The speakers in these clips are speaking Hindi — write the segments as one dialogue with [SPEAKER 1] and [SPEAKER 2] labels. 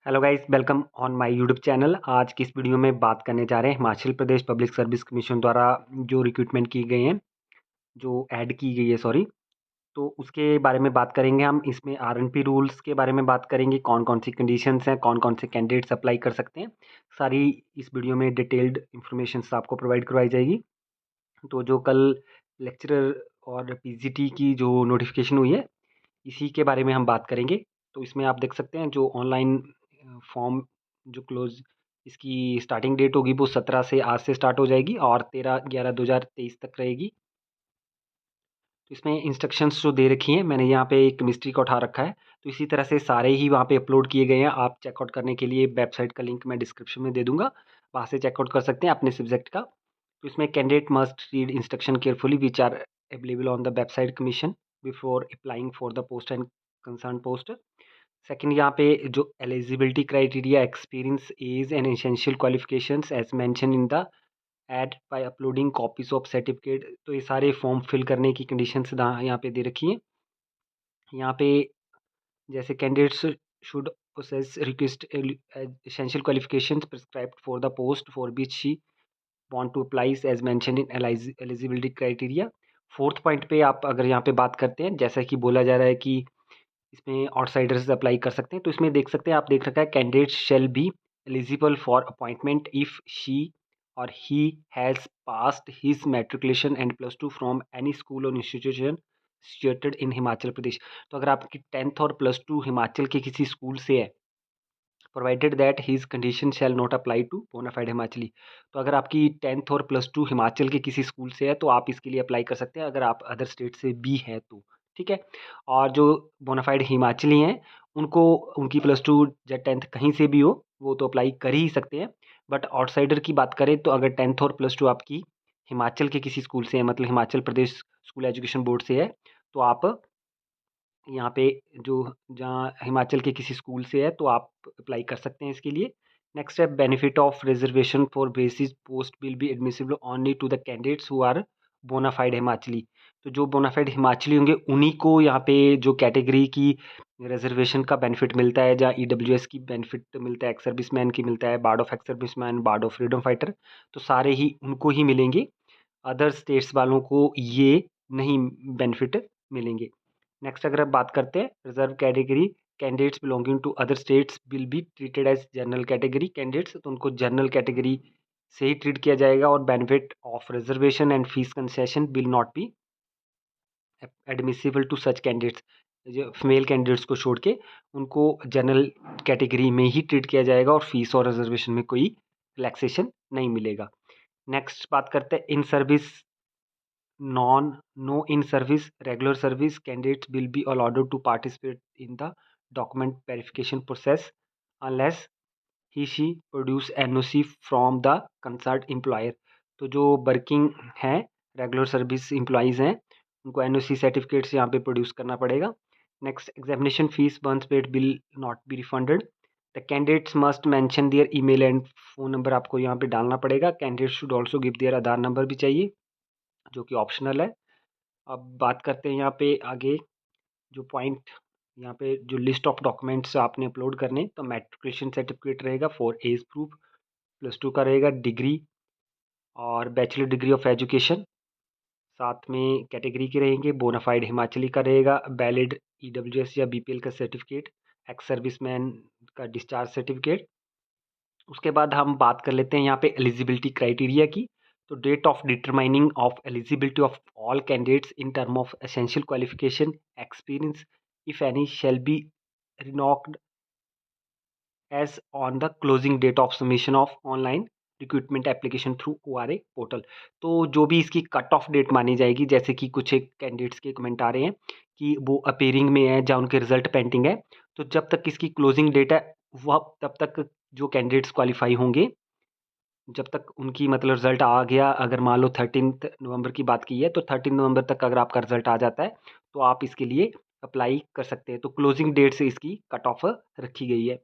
[SPEAKER 1] Hello guys, welcome on my YouTube channel. आज की इस वीडियो में बात करने जा रहे हैं Himachal Pradesh public service commission द्वारा जो रिक्रूटमेंट की गई हैं, जो ऐड की गई है सॉरी, तो उसके बारे में बात करेंगे हम। इसमें आरएनपी रूल्स के बारे में बात करेंगे, कौन-कौन सी कंडीशंस हैं, कौन-कौन से कैंडिडेट्स अप्लाई कर सकते हैं। सारी इस वीडियो में डिटेल्ड इन्फॉर्मेशंस आपको प्रोवाइड करवाई जाएगी। तो जो कल लेक्चरर और पीजीटी की जो नोटिफिकेशन हुई है, इसी के बारे में हम बात करेंगे। तो इसमें आप देख सकते हैं जो ऑनलाइन फॉर्म जो क्लोज इसकी स्टार्टिंग डेट होगी वो 17 से आज से स्टार्ट हो जाएगी और 13/11/2023 तक रहेगी। तो इसमें इंस्ट्रक्शंस जो दे रखी हैं, मैंने यहाँ पे एक केमिस्ट्री का उठा रखा है, तो इसी तरह से सारे ही वहाँ पे अपलोड किए गए हैं। आप चेकआउट करने के लिए वेबसाइट का लिंक मैं डिस्क्रिप्शन में दे दूँगा, वहाँ से चेकआउट कर सकते हैं अपने सब्जेक्ट का। तो इसमें candidate must read instruction carefully which are available on the website commission before applying for the post and concern post. Second, यहाँ पे जो eligibility criteria, experience, age and essential qualifications as mention in the ad by uploading copies of certificate. तो ये सारे फॉर्म फिल करने की कंडीशंस यहाँ पे दे रखी हैं। यहाँ पे जैसे candidates should possess request essential qualifications prescribed for the post for which she want to apply as mentioned in eligibility criteria। Fourth point पे आप अगर यहाँ पे बात करते हैं, जैसा कि बोला जा रहा है कि इसमें आउटसाइडर्स अप्लाई कर सकते हैं, तो इसमें देख सकते हैं, आप देख रखा है candidate shall be eligible for appointment if she or he has passed his matriculation and +2 from any school or institution situated in Himachal Pradesh. तो अगर आपकी 10th और +2 हिमाचल के किसी स्कूल से है, provided that his condition shall not apply to bona fide Himachali. तो अगर आपकी 10th और +2 हिमाचल के किसी स्कूल से है तो आप इसके लिए अप्लाई कर सकते हैं, अगर आप अदर स्टेट से भी हैं तो, ठीक है। और जो बोनाफाइड हिमाचली हैं, उनको उनकी +2 या 10th कहीं से भी हो, वो तो अप्लाई कर ही सकते हैं। बट आउटसाइडर की बात करें तो अगर 10th और +2 आपकी हिमाचल के किसी स्कूल से है, मतलब Himachal Pradesh school education board से है, तो आप यहाँ पे जो जहाँ हिमाचल के किसी स्कूल से है तो आप अप्लाई कर सकते हैं इसके लिए। नेक्स्ट है benefit of reservation for basis post will be admissible only to the candidates who are bona fide Himachali. तो जो बोनाफाइड हिमाचली होंगे उन्हीं को यहाँ पे जो कैटेगरी की रिजर्वेशन का बेनिफिट मिलता है, जहाँ ईडब्ल्यूएस की बेनिफिट मिलता है, एक्स सर्विसमैन की मिलता है, ward of ex serviceman, ward of freedom fighter, तो सारे ही उनको ही मिलेंगे। अदर स्टेट्स वालों को ये नहीं बेनिफिट मिलेंगे। नेक्स्ट अगर आप बात करते हैं reserve category candidates belonging to other states will be treated as general category candidates, तो उनको जनरल कैटेगरी से ही ट्रीट किया जाएगा और benefit of reservation and fees concession will not be admissible to such candidates. जो फीमेल कैंडिडेट्स को छोड़ के उनको जनरल कैटेगरी में ही ट्रीट किया जाएगा और फीस और रिजर्वेशन में कोई रिलैक्सेशन नहीं मिलेगा। नेक्स्ट बात करते हैं in service non no in service regular service candidates will be allowed to participate in the document verification process unless he she produce NOC from the concerned employer। तो जो वर्किंग हैं, रेगुलर सर्विस एम्प्लॉइज़ हैं, उनको NOC सर्टिफिकेट्स यहाँ पे प्रोड्यूस करना पड़ेगा। Next, examination fees once paid will not be refunded. The candidates must mention their email and phone number, आपको यहाँ पे डालना पड़ेगा। Candidate should also give their Aadhaar number भी चाहिए, जो कि ऑप्शनल है। अब बात करते हैं यहाँ पे आगे जो पॉइंट, यहाँ पे जो लिस्ट ऑफ डॉक्यूमेंट्स आपने अपलोड करने, तो मैट्रिकुलेशन सर्टिफिकेट रहेगा फॉर एज प्रूफ, +2 का रहेगा, डिग्री और बैचलर डिग्री ऑफ एजुकेशन, साथ में कैटेगरी के रहेंगे, बोनाफाइड हिमाचली का रहेगा, वैलिड ईडब्ल्यूएस या बीपीएल का सर्टिफिकेट, एक्स सर्विसमैन का डिस्चार्ज सर्टिफिकेट। उसके बाद हम बात कर लेते हैं यहाँ पे एलिजिबिलिटी क्राइटेरिया की। तो date of determining of eligibility of all candidates in term of essential qualification, experience if any shall be reckoned age on the closing date of submission of online recruitment application through ORA portal. तो जो भी इसकी कट ऑफ डेट मानी जाएगी, जैसे कि कुछ एक कैंडिडेट्स के कमेंट आ रहे हैं कि वो अपेयरिंग में है या उनके रिजल्ट पेंडिंग है, तो जब तक इसकी क्लोजिंग डेट है वह तब तक जो कैंडिडेट्स क्वालिफाई होंगे, जब तक उनकी मतलब रिजल्ट आ गया, अगर मान लो 13 नवंबर की बात की है तो 13 नवंबर तक अगर आपका रिजल्ट आ जाता है तो आप इसके लिए अप्लाई कर सकते हैं। तो क्लोजिंग डेट से इसकी कट ऑफ रखी गई है।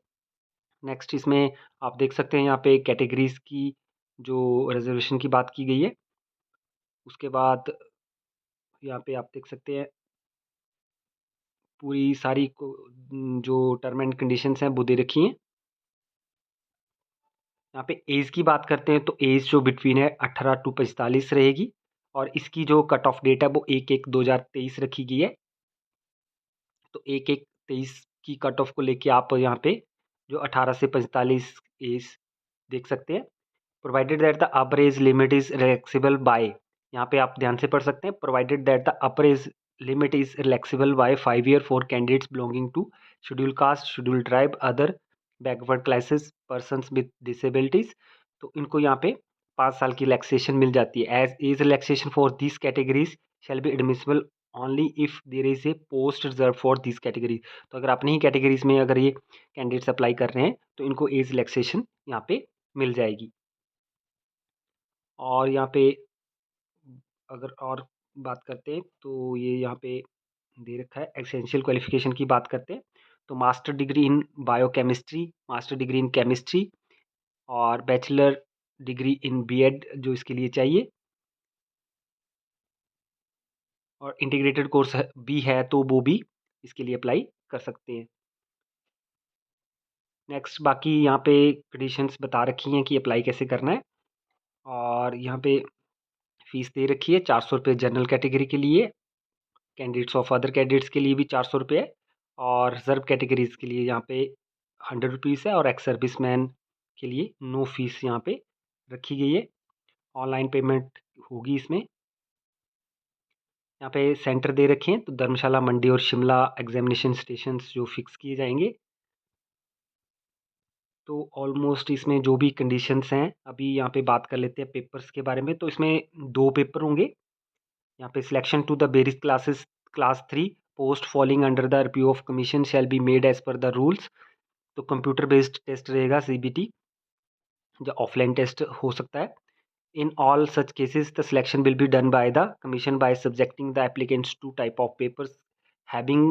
[SPEAKER 1] नेक्स्ट इसमें आप देख सकते हैं यहाँ पे कैटेगरीज की जो रिजर्वेशन की बात की गई है। उसके बाद यहाँ पे आप देख सकते हैं पूरी सारी जो टर्म एंड कंडीशंस हैं वो दे रखी हैं। यहाँ पे एज की बात करते हैं तो एज जो बिटवीन है 18 टू 45 रहेगी, और इसकी जो कट ऑफ डेट है वो 1/1/2023 रखी गई है। तो 1/1/23 की कट ऑफ को लेके आप यहाँ पे जो 18 से 45 एज देख सकते हैं। Provided that the upper age limit is relaxable by, यहाँ पे आप ध्यान से पढ़ सकते हैं, provided that the upper age limit is relaxable by 5 year for candidates belonging to schedule caste, schedule tribe, other backward classes, persons with disabilities. तो इनको यहाँ पे 5 साल की रिलैक्सेशन मिल जाती है। Age age relaxation for this categories shall be admissible only if there is a post reserve for this category. तो अगर अपनी ही कैटेगरीज में अगर ये कैंडिडेट्स अप्लाई कर रहे हैं तो इनको एज रिलैक्सेशन यहाँ पे मिल जाएगी। और यहाँ पे अगर और बात करते हैं तो ये यहाँ पे दे रखा है, एसेंशियल क्वालिफिकेशन की बात करते हैं तो master degree in biochemistry, master degree in chemistry और बैचलर डिग्री इन बीएड जो इसके लिए चाहिए, और इंटीग्रेटेड कोर्स भी है तो वो भी इसके लिए अप्लाई कर सकते हैं। नेक्स्ट बाकी यहाँ पे कंडीशंस बता रखी हैं कि अप्लाई कैसे करना है, और यहाँ पे फीस दे रखी है 400 रुपये जनरल कैटेगरी के लिए, कैंडिडेट्स ऑफ अदर कैंडिडेट्स के लिए भी 400 रुपये है, और रिजर्व कैटेगरीज के लिए यहाँ पे 100 रुपीज़ है, और एक्स सर्विस मैन के लिए नो फीस यहाँ पे रखी गई है। ऑनलाइन पेमेंट होगी इसमें। यहाँ पे सेंटर दे रखे हैं तो धर्मशाला, मंडी और शिमला एग्जामिनेशन स्टेशंस जो फिक्स किए जाएंगे। तो ऑलमोस्ट इसमें जो भी कंडीशंस हैं, अभी यहाँ पे बात कर लेते हैं पेपर्स के बारे में। तो इसमें 2 पेपर होंगे। यहाँ पे selection to the various classes class 3 post falling under the review of commission shall be made as per the rules. तो कंप्यूटर बेस्ड टेस्ट रहेगा सीबीटी, जो ऑफलाइन टेस्ट हो सकता है। In all such cases, the selection will be done by the commission by subjecting the applicants to type of papers having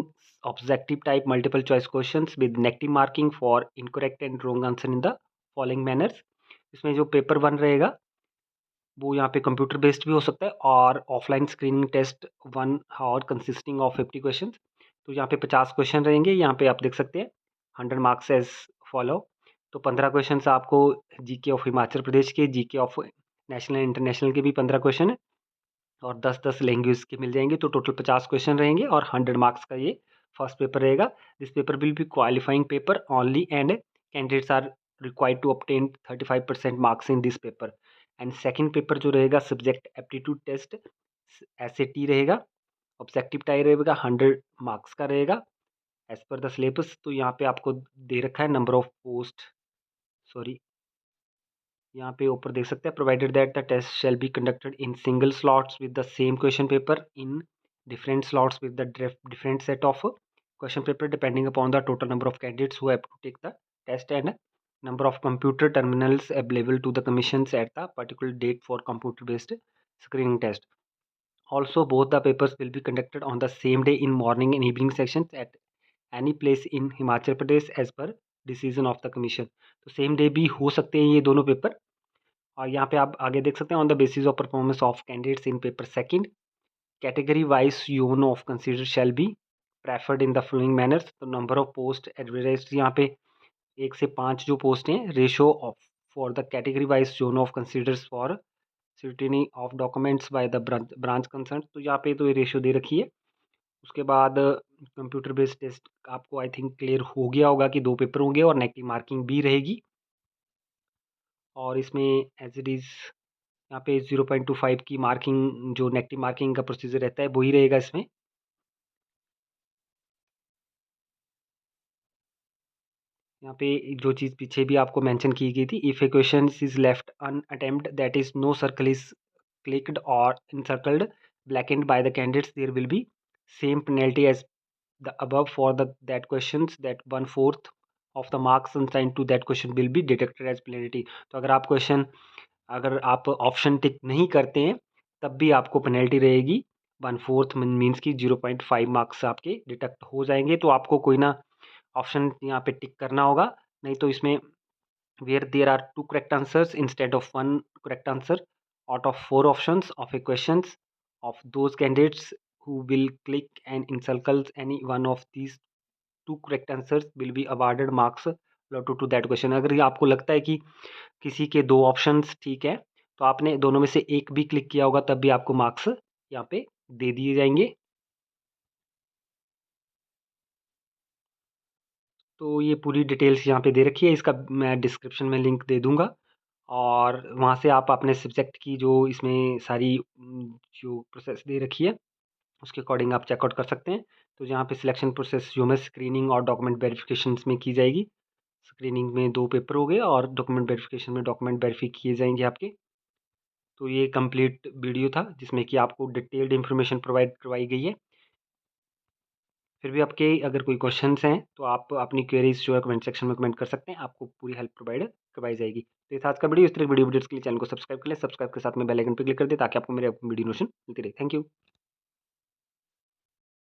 [SPEAKER 1] objective type multiple choice questions with negative marking for incorrect and wrong answer in the following manners। इसमें जो पेपर 1 रहेगा वो यहाँ पे कंप्यूटर बेस्ड भी हो सकता है, और ऑफलाइन स्क्रीनिंग टेस्ट 1 और कंसिस्टिंग ऑफ 50 क्वेश्चन। तो यहाँ पे 50 क्वेश्चन रहेंगे, यहाँ पे आप देख सकते हैं 100 मार्क्स एज फॉलो। तो 15 क्वेश्चन आपको जीके ऑफ हिमाचल प्रदेश के, जीके ऑफ नेशनल इंटरनेशनल के भी 15 क्वेश्चन है, और 10-10 लैंग्वेज के मिल जाएंगे। तो टोटल 50 क्वेश्चन रहेंगे, और 100 मार्क्स का ये फर्स्ट पेपर रहेगा। This paper will be qualifying paper only and candidates are required to obtain 35% marks in this paper. And second paper जो रहेगा सब्जेक्ट एप्टीट्यूड टेस्ट एसएटी रहेगा, ऑब्जेक्टिव टाइप रहेगा, 100 मार्क्स का रहेगा एज पर द सिलेबस। तो यहाँ पे आपको दे रखा है नंबर ऑफ पोस्ट, सॉरी यहाँ पे ऊपर देख सकते हैं, provided that the test shall be conducted in single slots with the same question paper in different slots with the different set of question paper depending upon the total number of candidates who have to take the test and number of computer terminals available to the commissions at the particular date for computer based screening test. Also, both the papers will be conducted on the same day in morning and evening sessions at any place in Himachal Pradesh as per decision of the commission। तो सेम डे भी हो सकते हैं ये दोनों पेपर। और यहाँ पे आप आगे देख सकते हैं on the basis of performance of candidates in paper second category wise zone of consider shall be preferred in the following manners. तो नंबर ऑफ पोस्ट एडवर्टाइज यहाँ पे 1 से 5 जो पोस्ट हैं, ratio of for the category wise zone of considers for scrutiny of documents by the branch concern. तो यहाँ पे तो ये रेशो दे रखी है। उसके बाद कंप्यूटर बेस्ड टेस्ट आपको आई थिंक क्लियर हो गया होगा कि 2 पेपर होंगे और नेगेटिव मार्किंग भी रहेगी। और इसमें एज इट इज़ यहाँ पे 0.25 की मार्किंग, जो नेगेटिव मार्किंग का प्रोसीजर रहता है वही रहेगा इसमें। यहाँ पे जो चीज़ पीछे भी आपको मेंशन की गई थी, if a question is left unattempt that is no circle is clicked or encircled blackened by the candidates, there will be same penalty as the above for the that questions, that 1/4 of the marks assigned to that question will be deducted as penalty। तो अगर आप ऑप्शन टिक नहीं करते हैं तब भी आपको पेनल्टी रहेगी 1/4 मीन्स की 0.5 मार्क्स आपके डिडक्ट हो जाएंगे। तो आपको कोई ना ऑप्शन यहाँ पे टिक करना होगा, नहीं तो इसमें where there are 2 correct answers instead of 1 correct answer out of 4 options of a questions of those candidates who will click and encircle any one of these 2 correct answers will be awarded marks related to that question. अगर आपको लगता है कि किसी के 2 ऑप्शंस ठीक है, तो आपने दोनों में से एक भी क्लिक किया होगा तब भी आपको मार्क्स यहाँ पे दे दिए जाएँगे। तो ये पूरी डिटेल्स यहाँ पे दे रखी है, इसका मैं डिस्क्रिप्शन में लिंक दे दूँगा और वहाँ से आप अपने सब्जेक्ट की जो इसमें सारी जो प्रोसेस दे रखी है, उसके अकॉर्डिंग आप चेकआउट कर सकते हैं। तो जहाँ पे सिलेक्शन प्रोसेस जो है स्क्रीनिंग और डॉक्यूमेंट वेरिफिकेशंस में की जाएगी। स्क्रीनिंग में 2 पेपर हो गए और डॉक्यूमेंट वेरिफिकेशन में डॉक्यूमेंट वेरीफाई किए जाएँगे आपके। तो ये कंप्लीट वीडियो था जिसमें कि आपको डिटेल्ड इन्फॉर्मेशन प्रोवाइड करवाई गई है। फिर भी आपके अगर कोई क्वेश्चंस हैं तो आप अपनी क्वेरीज जो है कमेंट सेक्शन में कमेंट कर सकते हैं, आपको पूरी हेल्प प्रोवाइड करवाई जाएगी। तो ये था आज का वीडियो। इस तरह की वीडियो अपडेट्स के लिए चैनल को सब्सक्राइब कर लें, सब्सक्राइब के साथ में बेल आइकन पर क्लिक कर दें ताकि आपको मेरे वीडियो नोटिफिकेशन मिलती रहे। Thank you.